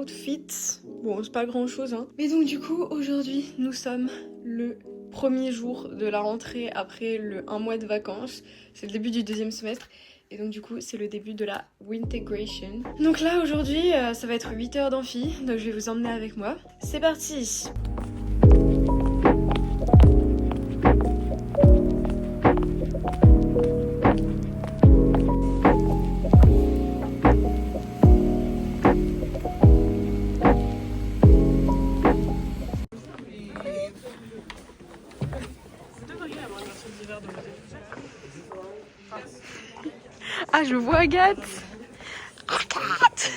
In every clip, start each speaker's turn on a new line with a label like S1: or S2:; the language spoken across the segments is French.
S1: outfit. Bon, c'est pas grand chose, hein. Mais donc, du coup, aujourd'hui, nous sommes le premier jour de la rentrée après un mois de vacances. C'est le début du deuxième semestre. Et donc, du coup, c'est le début de la Wintegration. Donc là, aujourd'hui, ça va être 8 heures d'amphi. Donc, je vais vous emmener avec moi. C'est parti! Ah, je vois Agathe. Agathe.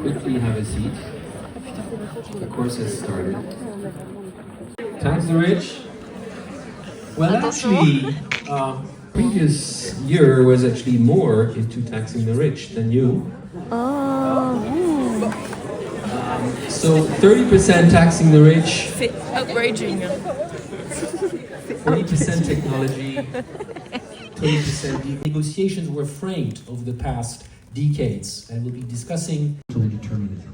S2: Quickly have a seat. The course has started. Tax the rich. Well, actually, previous year was actually more into taxing the rich than you. So 30% taxing the rich.
S1: C'est outraging.
S2: 40% technology. 20% negotiations were framed over the past decades, and we'll be discussing to determine it.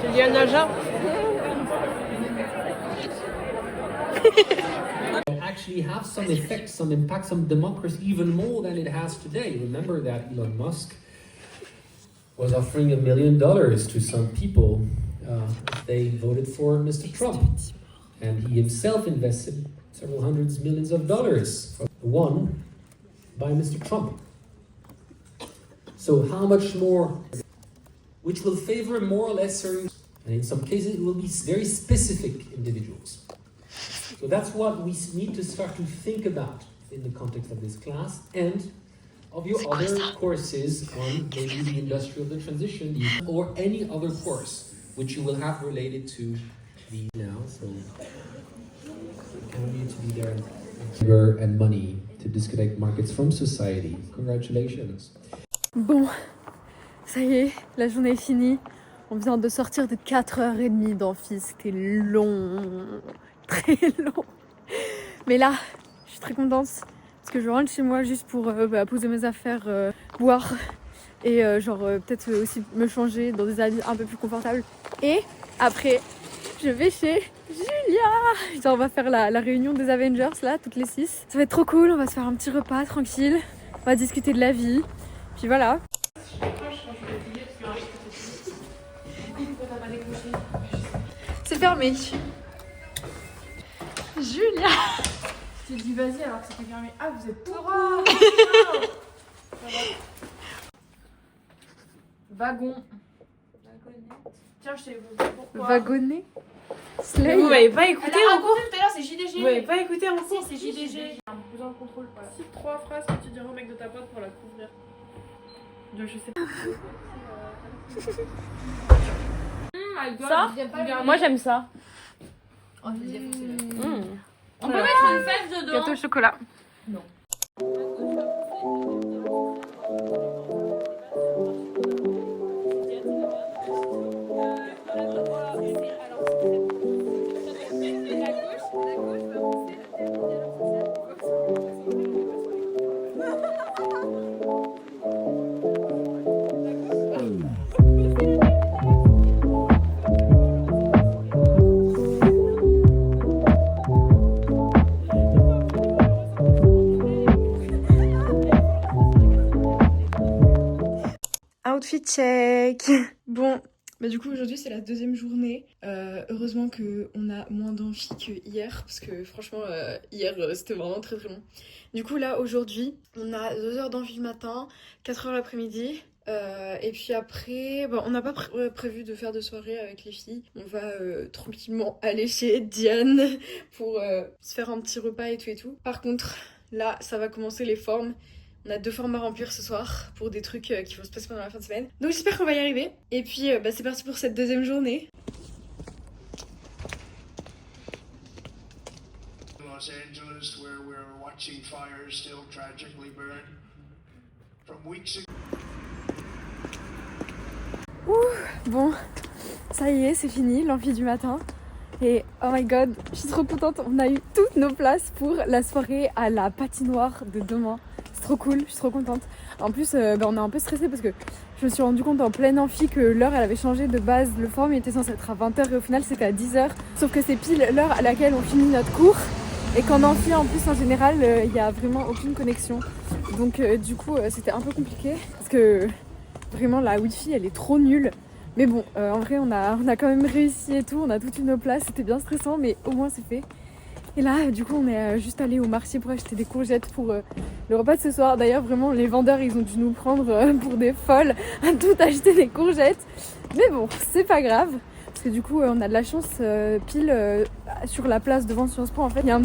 S1: Tu dis un agent?
S2: Actually have some effect, some impact, some democracy, even more than it has today. Remember that Elon Musk was offering $1 million to some people if they voted for Mr. Trump. And he himself invested several hundreds of millions of dollars, won by Mr. Trump. So how much more, which will favor more or less certain, and in some cases it will be very specific individuals. So that's what we need to start to think about in the context of this class and of your other courses on maybe the industry of the transition or any other course which you will have related to the now. So I want you to be there and money to disconnect markets from society. Congratulations.
S1: Bon, ça y est, la journée est finie. On vient de sortir de 4h30 d'amphi. C'était long. Très long. Mais là, je suis très contente parce que je rentre chez moi juste pour poser mes affaires, boire et peut-être aussi me changer dans des habits un peu plus confortables. Et après, je vais chez Julia. Genre, on va faire la réunion des Avengers là, toutes les 6. Ça va être trop cool, on va se faire un petit repas tranquille. On va discuter de la vie. Puis voilà. C'est fermé. Julia!
S3: Je t'ai dit vas-y alors que c'était fermé. Ah, vous êtes trop Wagon. Tiens, je sais pourquoi.
S1: Wagonnet?
S3: Mais vous m'avez pas écouté en cours?
S4: Tout à l'heure, c'est JDG.
S3: Vous m'avez pas écouté en cours?
S4: Si, c'est JDG.
S3: J'ai un besoin de contrôle. Voilà. Cite 3 phrases que tu dirais au mec de ta pote pour la couvrir. Je sais pas.
S4: Ça? Moi, j'aime ça.
S3: Oh, je l'ai défoncé.
S4: On peut mettre une fève dedans.
S1: Gâteau au chocolat.
S3: Non.
S1: Outfit check. Bon, bah du coup aujourd'hui c'est la deuxième journée. Heureusement qu'on a moins d'amphi que hier parce que franchement hier c'était vraiment très très long. Du coup là aujourd'hui on a 2 heures d'amphi le matin, 4 heures l'après-midi. Et puis après, on n'a pas prévu de faire de soirée avec les filles. On va tranquillement aller chez Diane pour se faire un petit repas et tout et tout. Par contre, là, ça va commencer les formes. On a 2 formes à remplir ce soir pour des trucs qui vont se passer pendant la fin de semaine. Donc j'espère qu'on va y arriver. Et puis c'est parti pour cette deuxième journée.
S5: Los Angeles, where we're watching fires still tragically burn. From weeks ago.
S1: Bon, ça y est, c'est fini, l'amphi du matin. Et oh my god, je suis trop contente, on a eu toutes nos places pour la soirée à la patinoire de demain. C'est trop cool, je suis trop contente. En plus, on est un peu stressé parce que je me suis rendu compte en pleine amphi que l'heure elle avait changé de base. Le forum était censé être à 20h et au final c'était à 10h. Sauf que c'est pile l'heure à laquelle on finit notre cours. Et qu'en amphi en plus en général, il n'y a vraiment aucune connexion. Donc du coup c'était un peu compliqué parce que vraiment la wifi elle est trop nulle. Mais bon, en vrai on a quand même réussi et tout, on a toutes eu nos places, c'était bien stressant mais au moins c'est fait. Et là du coup on est juste allé au marché pour acheter des courgettes pour le repas de ce soir. D'ailleurs vraiment les vendeurs ils ont dû nous prendre pour des folles à tout acheter des courgettes. Mais bon, c'est pas grave. Parce que du coup on a de la chance pile sur la place devant Sciences Po en fait il y a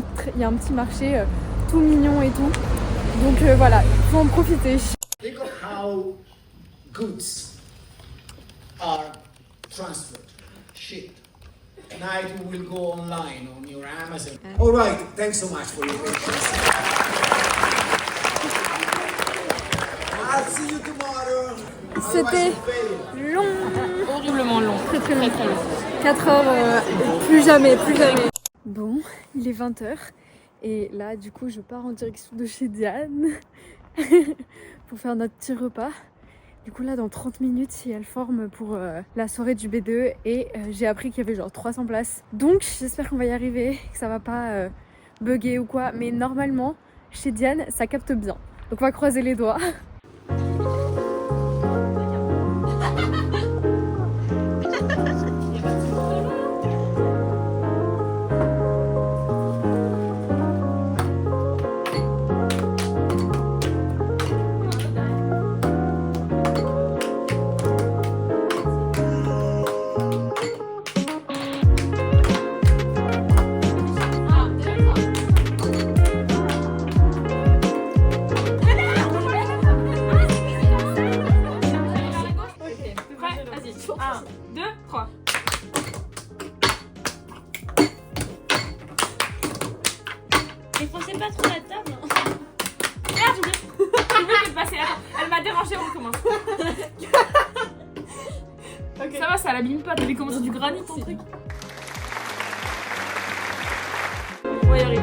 S1: un petit marché tout mignon et tout. Donc voilà, il faut en profiter.
S6: Think of how goods are transferred, shipped. Tonight we will go online on your Amazon. All right, thanks so much for your patience. I'll see you tomorrow.
S1: C'était
S6: Otherwise,
S1: long,
S4: Horriblement long.
S1: très très long.
S4: Très long.
S1: 4 heures, plus jamais. Bon, il est 20h et là du coup je pars en direction de chez Diane pour faire notre petit repas. Du coup là dans 30 minutes il y a le forme pour la soirée du B2 et j'ai appris qu'il y avait genre 300 places. Donc j'espère qu'on va y arriver, que ça va pas bugger ou quoi, mais normalement chez Diane ça capte bien. Donc on va croiser les doigts.
S4: Défoncez pas trop la table. Merde, j'ai oublié de passer. Attends, elle m'a dérangé, on recommence. Okay. Ça va, ça l'abîme pas. T'avais commencé du granit, ton truc. On va y arriver.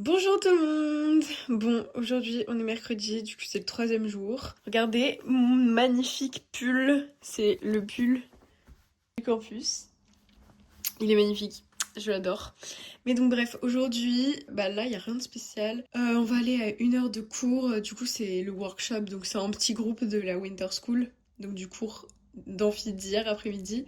S1: Bonjour tout le monde. Bon, aujourd'hui on est mercredi, du coup c'est le 3e jour. Regardez mon magnifique pull, c'est le pull du campus. Il est magnifique, je l'adore. Mais donc bref, aujourd'hui, là il n'y a rien de spécial. On va aller à 1 heure de cours, du coup c'est le workshop, donc c'est un petit groupe de la Winter School, donc du cours d'amphi d'hier après-midi.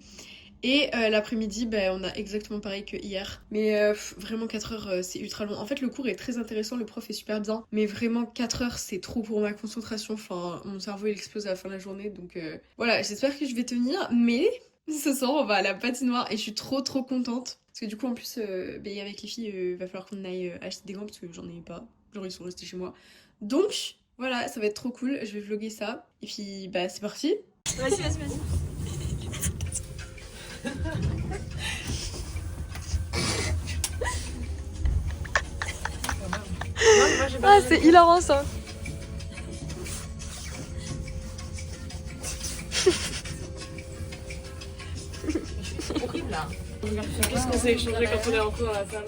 S1: Et l'après-midi, on a exactement pareil que hier. Mais vraiment 4 heures, c'est ultra long. En fait, le cours est très intéressant, le prof est super bien. Mais vraiment 4 heures, c'est trop pour ma concentration. Enfin, mon cerveau, il explose à la fin de la journée. Donc voilà, j'espère que je vais tenir. Mais ce soir, on va à la patinoire et je suis trop contente. Parce que du coup, en plus, avec les filles, il va falloir qu'on aille acheter des gants parce que j'en ai pas. Genre, ils sont restés chez moi. Donc voilà, ça va être trop cool. Je vais vlogger ça. Et puis, c'est parti. Vas-y. Ah, c'est hilarant ça.
S4: C'est horrible là.
S3: Qu'est-ce qu'on s'est échangé quand on est rentré dans la salle?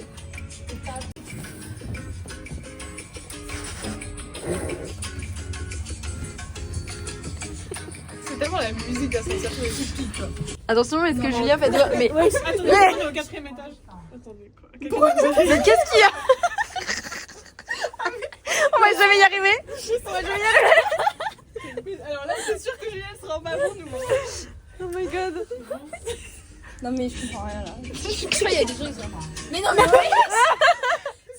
S3: C'est tellement la musique d'ascenseur qui quoi.
S1: Attention, est-ce que Julien fait de... Mais...
S3: Ouais, attendez, on est au 4e étage. Attendez quoi.
S1: Mais qu'est-ce qu'il y a? On va jamais y arriver.
S3: Alors là, c'est sûr que Julien sera en bas pour nous.
S1: Oh my god.
S7: Non mais je comprends rien là.
S3: Je crois qu'il y a des choses.
S7: Mais non mais oui.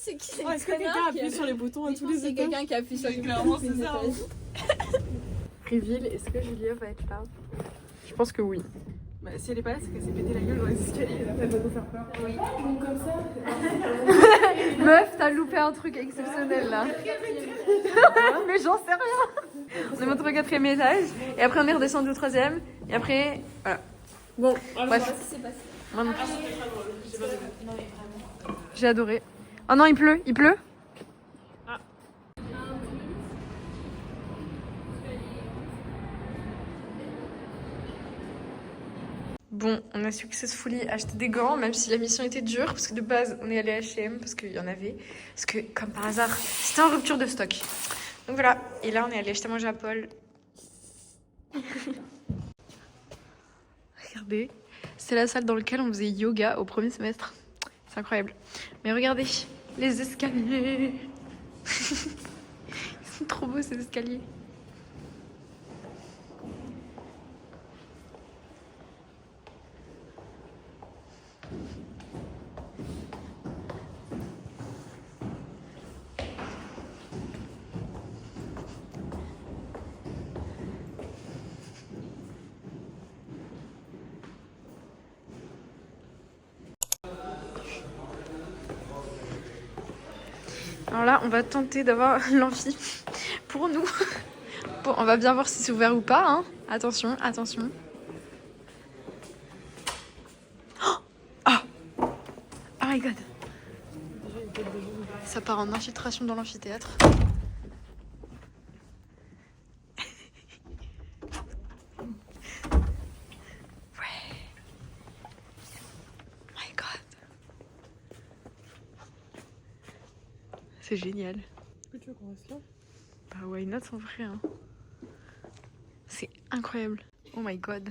S7: C'est qui?
S3: Oh,
S4: est-ce que quelqu'un appuie sur les boutons à tous les
S1: C'est
S4: étages?
S1: quelqu'un qui appuie sur les
S4: Clairement, c'est ça.
S1: Reveal, est-ce que Julia va être là? Je pense que oui.
S4: Bah, si elle est pas là, c'est qu'elle s'est pété la gueule dans les escaliers. Elle va nous faire peur.
S3: Oui. Donc comme ça.
S1: Meuf, t'as loupé un truc exceptionnel là. Mais j'en sais rien. On est monté au 4e étage et après on est redescendu au 3e et après voilà.
S4: Bon,
S1: Bref. Moi non plus. J'ai adoré. Oh non, il pleut, il pleut. Bon, on a successfully acheté des gants, même si la mission était dure, parce que de base, on est allé à H&M, parce qu'il y en avait. Parce que, comme par hasard, c'était en rupture de stock. Donc voilà, et là, on est allé acheter à manger à Paul. Regardez, c'est la salle dans laquelle on faisait yoga au 1er semestre. C'est incroyable. Mais regardez, les escaliers. Ils sont trop beaux, ces escaliers. Alors là, on va tenter d'avoir l'amphi pour nous. Bon, on va bien voir si c'est ouvert ou pas. Hein. Attention, attention. Oh, oh my god. Ça part en infiltration dans l'amphithéâtre. C'est génial.
S4: Est-ce que tu veux qu'on reste là?
S1: Bah why not en vrai hein. C'est incroyable. Oh my god.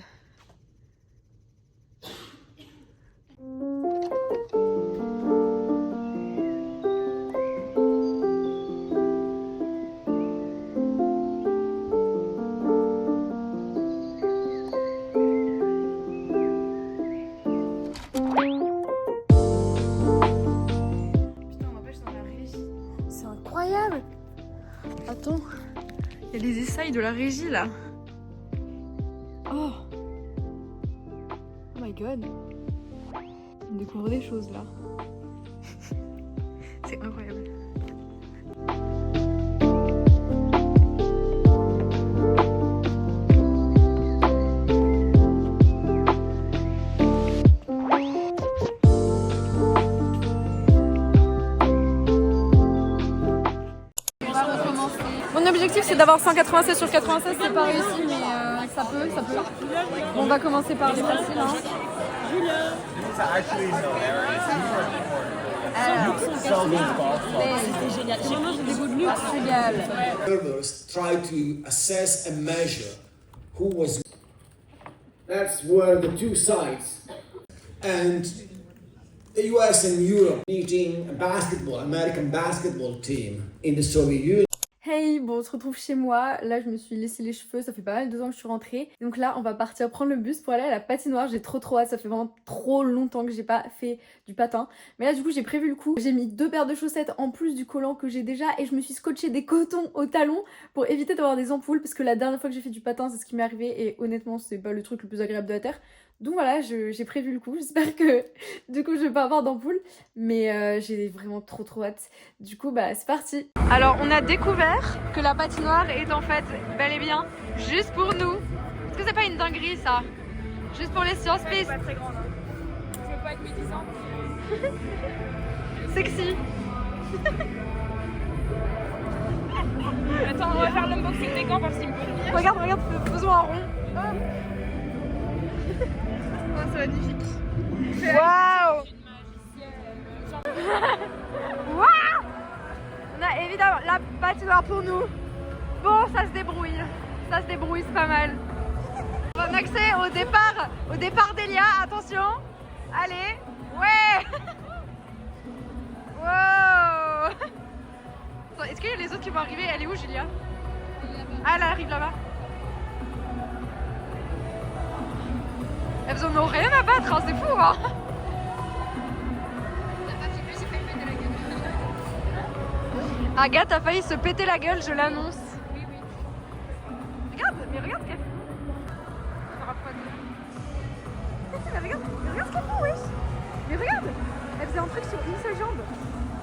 S1: Attends, il y a les essais de la régie là. Oh my god. On découvre des choses là. C'est incroyable. Mon objectif c'est d'avoir 196 sur 96, c'est pas réussi mais ça peut. Bon, on va commencer par les faciles. Hein.
S4: C'était génial. J'ai des goûts de luxe.
S6: Observers try to assess and measure who was. That's where the two sides and the US and Europe meeting a basketball, American basketball team in the Soviet Union.
S1: Hey, bon, on se retrouve chez moi. Là, je me suis laissé les cheveux. Ça fait pas mal de 2 ans que je suis rentrée. Donc là, on va partir prendre le bus pour aller à la patinoire. J'ai trop hâte. Ça fait vraiment trop longtemps que j'ai pas fait du patin. Mais là, du coup, j'ai prévu le coup. J'ai mis 2 paires de chaussettes en plus du collant que j'ai déjà. Et je me suis scotché des cotons aux talons pour éviter d'avoir des ampoules. Parce que la dernière fois que j'ai fait du patin, c'est ce qui m'est arrivé. Et honnêtement, c'est pas le truc le plus agréable de la terre. Donc voilà, j'ai prévu le coup. J'espère que du coup, je vais pas avoir d'ampoule. Mais j'ai vraiment trop hâte. Du coup, bah, c'est parti. Alors, on a découvert que la patinoire est en fait bel et bien juste pour nous. Est-ce que c'est pas une dinguerie ça? Juste pour les sciences pistes.
S4: Pas très grande. Je veux pas être médisante.
S1: Sexy.
S4: Attends, on va faire l'unboxing des gants voir s'il me peut venir.
S1: Regarde, faisons un rond. Oh, c'est magnifique. Waouh. Waouh. On a évidemment la patinoire pour nous. Bon, ça se débrouille, c'est pas mal. On a accès au départ d'Elia, attention. Allez, ouais. Wow. Attends, est-ce qu'il y a les autres qui vont arriver? Elle est où, Julia? Ah, elle arrive là-bas. Elles en ont rien à battre, hein, c'est fou, hein. Agathe a failli se péter la gueule, je l'annonce.
S4: Oui, oui.
S1: Regarde, mais regarde ce qu'elle fait. Mais regarde ce qu'elle fait, wesh. Mais regarde, elle faisait un truc sur une seule jambe.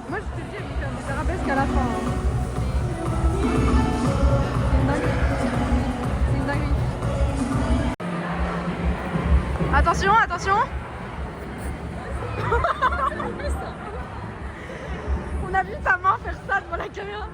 S1: Moi je te dis, elle fait des arabesques à la fin. Hein. C'est une dinguerie. C'est une dinguerie. Attention, attention. On a vu ta main faire ça devant la caméra.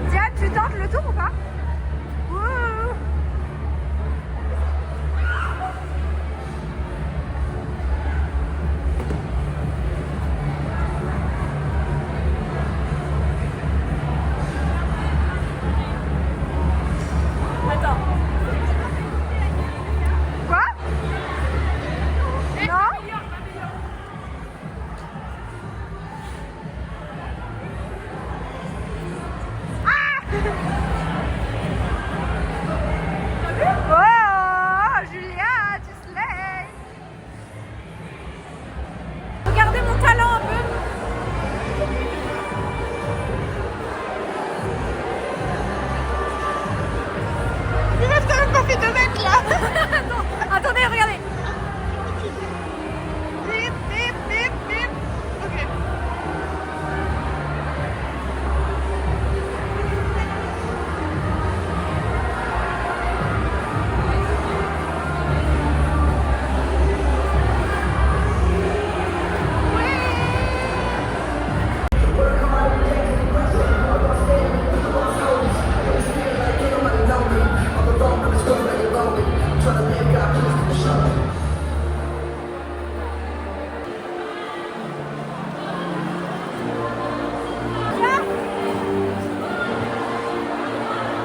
S1: Diane, tu tentes le tour ou pas? Wouh.
S4: Attends.
S1: Quoi? Non? Oh, Julia, tu slay! Regardez mon talent un peu. Mais meuf, t'as même pas fait 2 mètres là. Non, attendez, regardez. Bip, bip, bip, bip. Ok.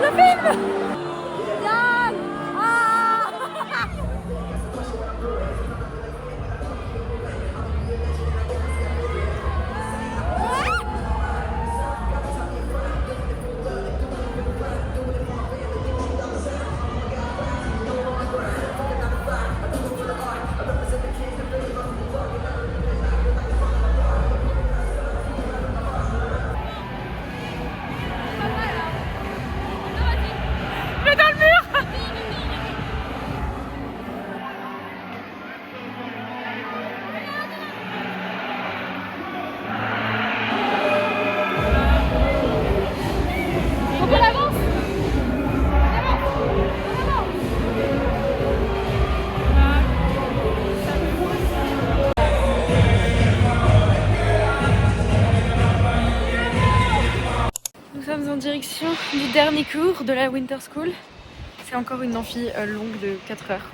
S1: Le film! Yann! Ah! Mais dans le mur!
S4: Faut qu'on avance.
S1: Nous sommes en direction du dernier cours de la Winter School. C'est encore une amphi longue de 4 heures.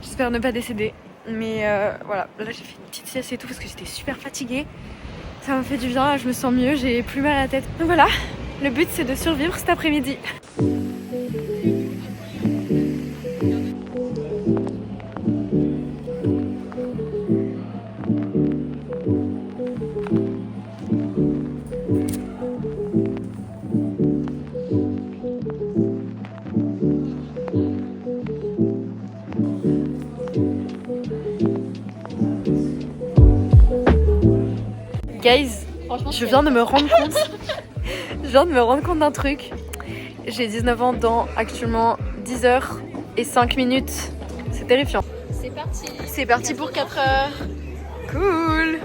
S1: J'espère ne pas décéder. Mais voilà, là j'ai fait une petite sieste et tout parce que j'étais super fatiguée. Ça m'a fait du bien, là je me sens mieux, j'ai plus mal à la tête. Donc voilà, le but c'est de survivre cet après-midi. Guys, je viens de me rendre compte. Je viens de me rendre compte d'un truc. J'ai 19 ans dans actuellement 10 heures et 5 minutes. C'est terrifiant.
S4: C'est parti.
S1: C'est parti pour 4 heures. Cool.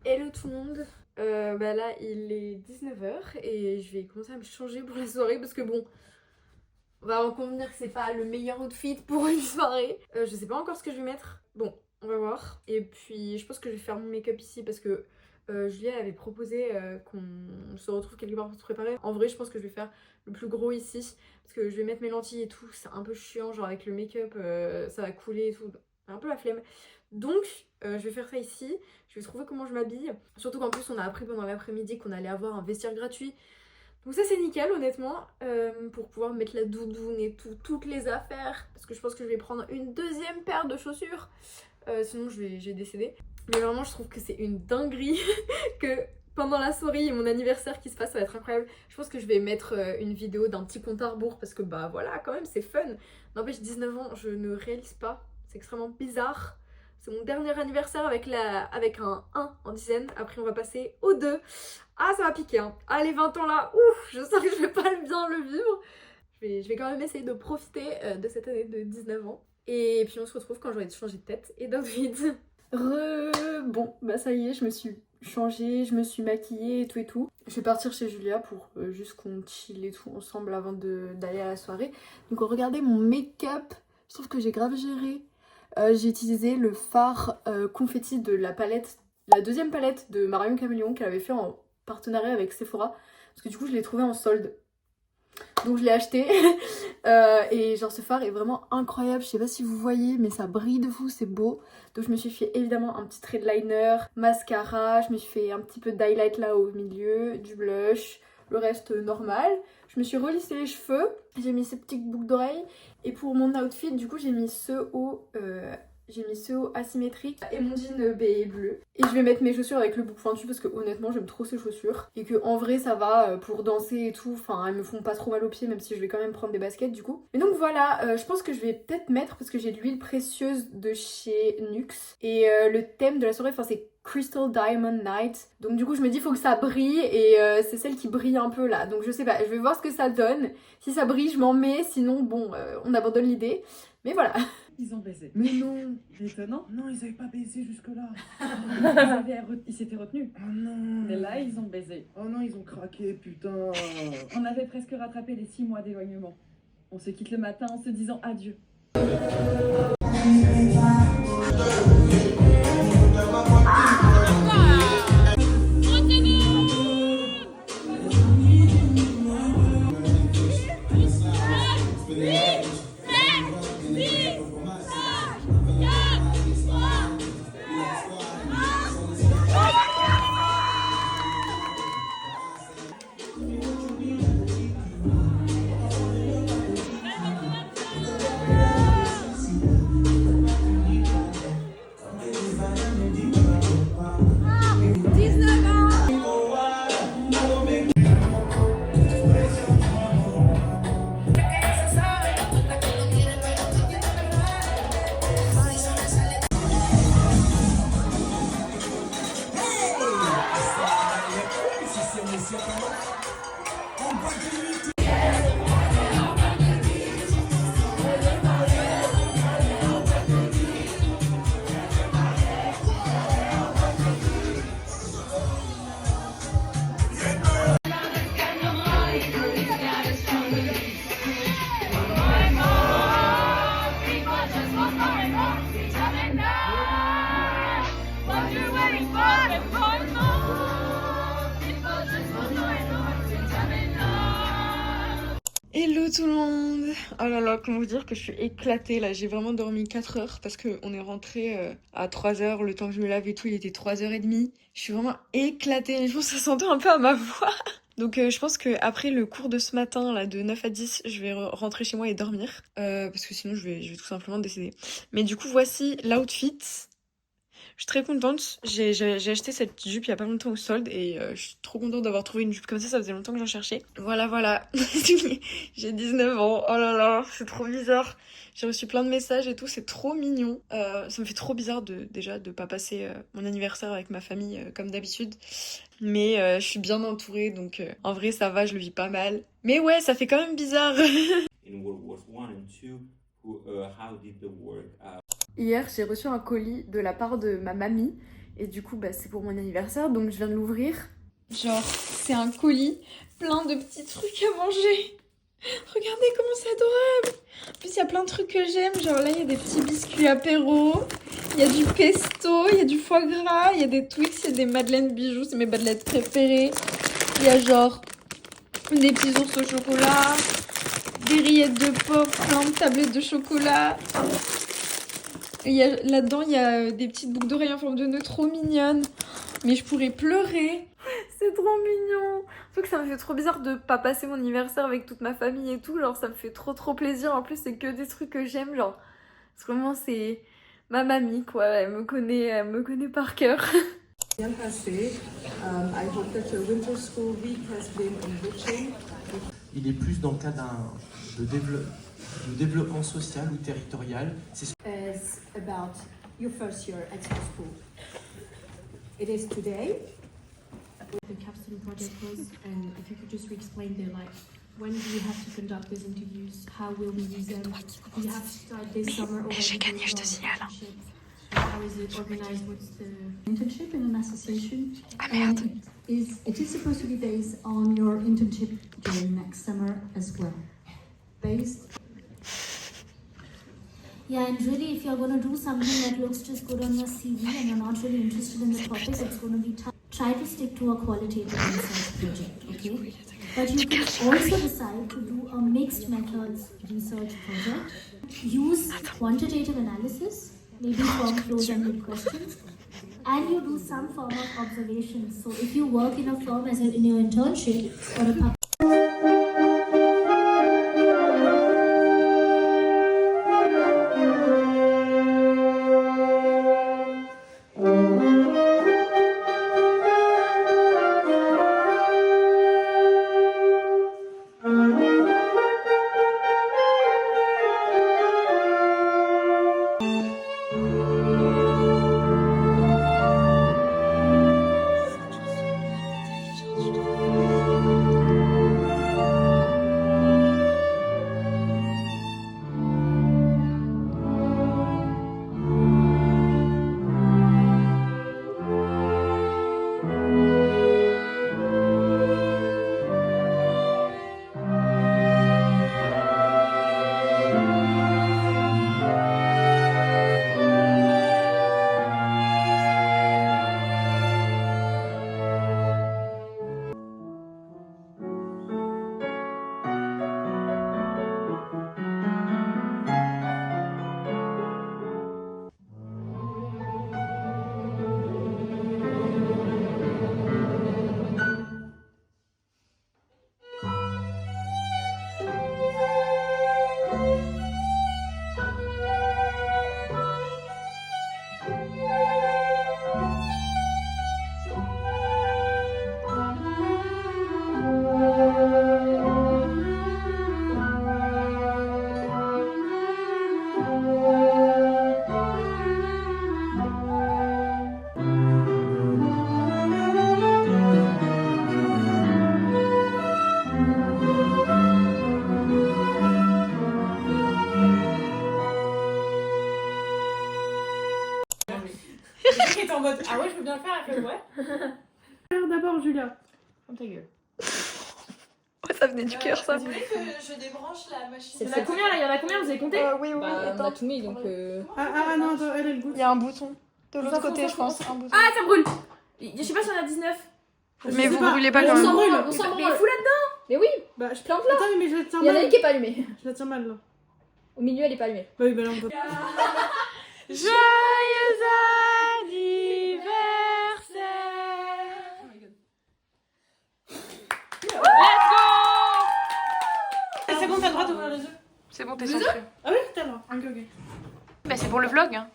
S1: Hello tout le monde. Là il est 19h et je vais commencer à me changer pour la soirée parce que bon, on va en convenir que c'est pas le meilleur outfit pour une soirée. Je sais pas encore ce que je vais mettre. Bon, on va voir. Et puis je pense que je vais faire mon make-up ici parce que Julia avait proposé qu'on se retrouve quelque part pour se préparer. En vrai je pense que je vais faire le plus gros ici parce que je vais mettre mes lentilles et tout. C'est un peu chiant, genre avec le make-up ça va couler et tout. Un peu la flemme. Donc je vais faire ça ici, je vais trouver comment je m'habille. Surtout qu'en plus on a appris pendant l'après-midi qu'on allait avoir un vestiaire gratuit. Donc ça c'est nickel honnêtement, pour pouvoir mettre la doudoune et toutes les affaires. Parce que je pense que je vais prendre une deuxième paire de chaussures, sinon je vais décéder. Mais vraiment je trouve que c'est une dinguerie que pendant la soirée et mon anniversaire qui se passe, ça va être incroyable. Je pense que je vais mettre une vidéo d'un petit compte à rebours parce que bah voilà quand même c'est fun. N'empêche 19 ans, je ne réalise pas, c'est extrêmement bizarre. C'est mon dernier anniversaire avec un 1 en dizaine. Après, on va passer au 2. Ah, ça va piquer, hein. Ah, les 20 ans là, ouf, je sens que je vais pas bien le vivre. Je vais quand même essayer de profiter de cette année de 19 ans. Et puis, on se retrouve quand j'aurai changé de tête et d'outfit. Bon, bah ça y est, je me suis changée, je me suis maquillée et tout. Je vais partir chez Julia pour juste qu'on chill et tout ensemble avant d'aller à la soirée. Donc, regardez mon make-up. Je trouve que j'ai grave géré. J'ai utilisé le fard confetti de la palette, la deuxième palette de Marion Caméléon qu'elle avait fait en partenariat avec Sephora. Parce que du coup je l'ai trouvé en solde. Donc je l'ai acheté. Et genre ce fard est vraiment incroyable. Je sais pas si vous voyez mais ça brille de fou, c'est beau. Donc je me suis fait évidemment un petit trait de liner, mascara. Je me suis fait un petit peu d'highlight là au milieu, du blush. Le reste normal. Je me suis relissé les cheveux. J'ai mis ces petites boucles d'oreilles. Et pour mon outfit, du coup, j'ai mis ce haut asymétrique et mon jean BA bleu. Et je vais mettre mes chaussures avec le bout pointu parce que honnêtement, j'aime trop ces chaussures. Et que en vrai, ça va pour danser et tout. Enfin, elles me font pas trop mal aux pieds, même si je vais quand même prendre des baskets du coup. Mais donc voilà, je pense que je vais peut-être mettre, parce que j'ai de l'huile précieuse de chez NYX. Et le thème de la soirée, enfin, c'est Crystal Diamond Night. Donc du coup je me dis faut que ça brille et c'est celle qui brille un peu là. Donc je sais pas, je vais voir ce que ça donne. Si ça brille je m'en mets, sinon bon on abandonne l'idée. Mais voilà.
S7: Ils ont baisé.
S8: Mais non.
S7: C'est étonnant.
S8: Non, ils avaient pas baisé jusque-là.
S7: Ils s'étaient retenus.
S8: Oh non.
S7: Mais là, ils ont baisé.
S8: Oh non, ils ont craqué, putain.
S7: On avait presque rattrapé les 6 mois d'éloignement. On se quitte le matin en se disant adieu.
S1: Hello tout le monde. Oh là là, comment vous dire que je suis éclatée là, j'ai vraiment dormi 4 heures parce qu'on est rentré à 3h, le temps que je me lave et tout, il était 3h30. Je suis vraiment éclatée, je pense que ça s'entend un peu à ma voix. Donc je pense qu'après le cours de ce matin là de 9 à 10, je vais rentrer chez moi et dormir. Parce que sinon je vais tout simplement décéder. Mais du coup voici l'outfit. Je suis très contente, j'ai acheté cette jupe il y a pas longtemps au solde et je suis trop contente d'avoir trouvé une jupe comme ça faisait longtemps que j'en cherchais. Voilà, j'ai 19 ans, oh là là, c'est trop bizarre. J'ai reçu plein de messages et tout, c'est trop mignon. Ça me fait trop bizarre déjà de pas passer mon anniversaire avec ma famille comme d'habitude. Mais je suis bien entourée donc en vrai ça va, je le vis pas mal. Mais ouais, ça fait quand même bizarre.
S9: In World War I and II, how did the work
S1: Hier, j'ai reçu un colis de la part de ma mamie. Et du coup, bah, c'est pour mon anniversaire, donc je viens de l'ouvrir. Genre, c'est un colis plein de petits trucs à manger. Regardez comment c'est adorable. En plus, il y a plein de trucs que j'aime. Genre là, il y a des petits biscuits apéro. Il y a du pesto, il y a du foie gras, il y a des Twix, il y a des madeleines bijoux. C'est mes madeleines préférées. Il y a genre des petits ours au chocolat, des rillettes de pop, plein de tablettes de chocolat. Là-dedans, il y a des petites boucles d'oreilles en forme de nœud trop mignonnes. Mais je pourrais pleurer. C'est trop mignon. Sauf que ça me fait trop bizarre de pas passer mon anniversaire avec toute ma famille et tout. Genre, ça me fait trop plaisir. En plus, c'est que des trucs que j'aime. Genre, vraiment, c'est ma mamie, quoi. Elle me connaît par cœur.
S7: Bien passé. I hope that your winter school week has been enriching.
S8: Il est plus dans le cas de développement social ou territorial. C'est
S10: Is about your first year at school. It is today.
S11: The capstone project was, and if you could just re-explain there, like, when do you have to conduct these interviews? How will we use them? Do you have to start this summer already?
S1: J'ai gagné, je te signale.
S11: How is it organized? What's the
S10: Internship in an association.
S1: Ah merde.
S10: It is supposed to be based on your internship during next summer as well. Based.
S11: Yeah, and really, if you're going to do something that looks just good on your CV and you're not really interested in the topic, it's going to be tough. Try to stick to a qualitative research project, okay? But you can also decide to do a mixed methods research project. Use quantitative analysis, maybe form close-ended questions, and you do some form of observation. So if you work in a firm as in your internship or a public
S4: qui est en mode ah ouais, je veux bien le faire. Elle fait ouais.
S3: D'abord, Julia.
S4: Ferme ta gueule.
S1: Oh, ça venait du cœur, ça.
S4: Vous voulez que je débranche la machine? Il y en a combien là? Il y en a combien? Vous avez compté?
S1: Oui,
S4: On a tout mis donc.
S3: Ah non, attends, elle goûte.
S1: Il y a un bouton. De l'autre côté, je pense. Un bouton.
S4: Ah, ça brûle! Je sais pas si on a 19.
S1: Mais vous brûlez pas
S3: on
S1: quand
S3: s'en
S1: même.
S3: brûle.
S4: On s'en branle. Fous là-dedans! Mais oui!
S3: Bah, je
S4: plante là!
S3: Attends, mais je la tiens
S4: Il y en a
S3: mal.
S4: une qui est pas allumée.
S3: Je la tiens mal là.
S4: Au milieu, elle est pas allumée.
S3: Bah oui, bah là on peut.
S1: Joyeux anniversaire! Let's go!
S3: C'est bon, t'as le droit d'ouvrir les yeux.
S1: C'est bon, t'es centré.
S3: Ah oui, t'as le droit. Ok.
S1: Bah c'est pour le vlog, hein.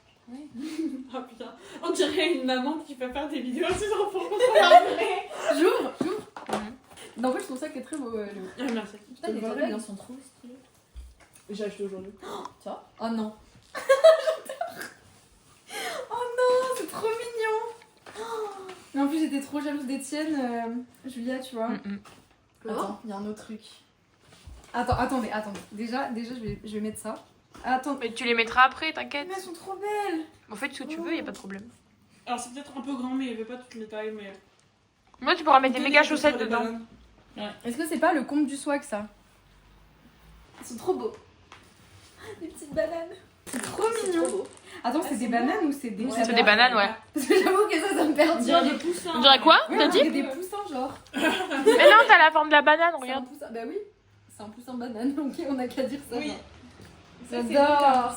S3: Oh putain, on dirait une maman qui peut faire des vidéos à ses enfants.
S4: J'ouvre! Non, en fait, je trouve ça que c'est très beau.
S3: Ah, merci.
S4: Putain, les toilettes, ils sont trop stylés.
S3: J'ai acheté aujourd'hui.
S4: Tu vois? Oh non! Oh non, c'est trop mignon! Mais en plus, j'étais trop jalouse d'Étienne, Julia, tu vois. Attends, il y a un autre truc. Attendez. Déjà, je vais mettre ça. Attends.
S1: Mais tu les mettras après, t'inquiète.
S4: Mais elles sont trop belles!
S1: En fait, ce que tu veux, y a pas de problème.
S3: Alors c'est peut-être un peu grand, mais il n'y avait pas toutes les tailles. Mais...
S1: Moi, tu pourras mettre des méga chaussettes dedans.
S4: Est-ce que c'est pas le comble du swag, ça? Ils sont trop beaux. Des petites bananes. C'est trop mignon. Attends, c'est des bananes ou c'est des...
S1: C'est des bananes, ouais.
S4: Parce que j'avoue que ça me perd.
S3: On dirait des poussins.
S1: On dirait quoi?
S4: Oui,
S1: T'as
S4: on
S1: dit?
S4: dirait des poussins, genre.
S1: Mais non, t'as la forme de la banane,
S4: C'est un
S1: regarde.
S4: poussin. Bah oui, c'est un poussin banane, ok, on a qu'à dire ça.
S3: Oui.
S4: Genre. J'adore.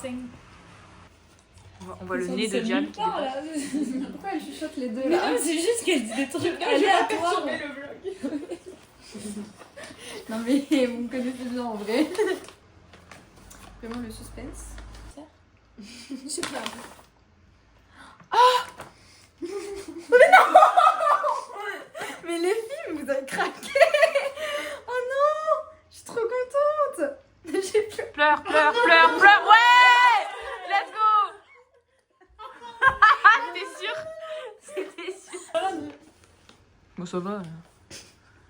S12: On voit le nez de Diane.
S4: Pourquoi elle chuchote les deux
S3: Mais
S4: là?
S3: non, c'est juste qu'elle dit des trucs
S4: aléatoires.
S3: le vlog.
S4: Non mais vous me connaissez bien en vrai. Vraiment le suspense.
S3: Je sais pas.
S4: Mais les filles, vous avez craqué. Oh non, je suis trop contente. J'ai pleuré.
S12: Pleure, pleure, pleure, pleure. Ouais! Let's go! T'es sûr? C'était sûr. Bon, ça va.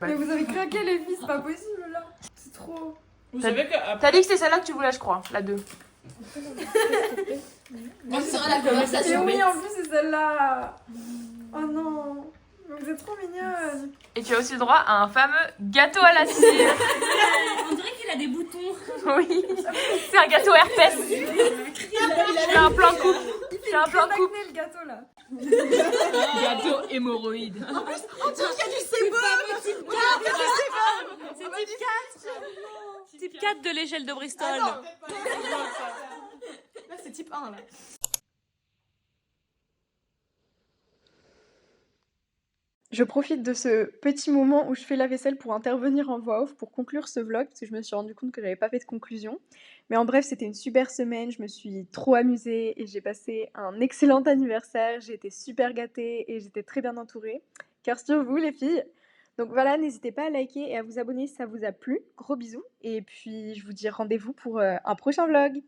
S4: Mais vous avez craqué les filles, c'est pas possible là. C'est trop.
S3: Vous savez que
S12: T'as dit que c'est celle-là que tu voulais, je crois, la 2.
S3: moi ce sera la
S4: Et
S3: conversation.
S4: oui, en plus c'est celle-là. Oh non, mais vous êtes trop mignonne.
S12: Et tu as aussi le droit à un fameux gâteau à la cire.
S3: On dirait qu'il a des boutons.
S12: Oui, c'est un gâteau herpès. J'ai un plan coupe. J'ai un plan coupe.
S4: Le gâteau là.
S12: Gâteau hémorroïde. Type 4 de l'échelle de Bristol.
S4: Là c'est type 1 là. Je profite de ce petit moment où je fais la vaisselle pour intervenir en voix off pour conclure ce vlog parce que je me suis rendu compte que j'avais pas fait de conclusion. Mais en bref, c'était une super semaine, je me suis trop amusée et j'ai passé un excellent anniversaire. J'ai été super gâtée et j'étais très bien entourée. Cœur sur vous les filles. Donc voilà, n'hésitez pas à liker et à vous abonner si ça vous a plu. Gros bisous et puis je vous dis rendez-vous pour un prochain vlog.